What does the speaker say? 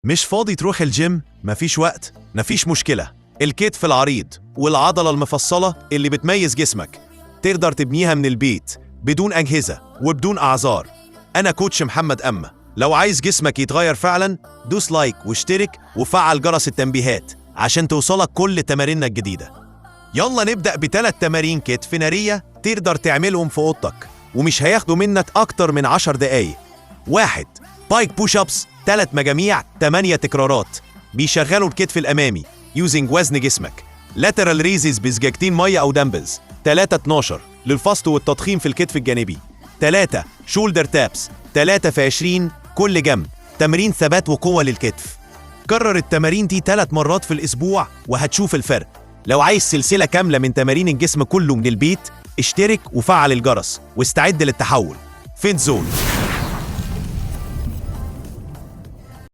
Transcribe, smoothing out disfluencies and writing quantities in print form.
مش فاضي تروح الجيم؟ مفيش وقت؟ مفيش مشكلة. الكتف العريض والعضلة المفصلة اللي بتميز جسمك تقدر تبنيها من البيت بدون أجهزة وبدون أعذار. أنا كوتش محمد أمة. لو عايز جسمك يتغير فعلا دوس لايك واشترك وفعل جرس التنبيهات عشان توصلك كل تماريننا الجديدة. يلا نبدأ ب3 تمارين كتف نارية تقدر تعملهم في أوضتك ومش هياخدوا منك أكتر من 10 دقايق. 1. بايك بوش أبس 3 مجاميع 8 تكرارات بيشغلوا الكتف الأمامي يوزنج وزن جسمك. لاترال ريزز بسجاجتين مية أو دمبلز 3-12 للفصل والتضخيم في الكتف الجانبي. 3 شولدر تابس 3 في 20 كل جنب، تمرين ثبات وقوة للكتف. كرر التمارين دي 3 مرات في الأسبوع وهتشوف الفرق. لو عايز سلسلة كاملة من تمارين الجسم كله من البيت اشترك وفعل الجرس واستعد للتحول. فيت زون.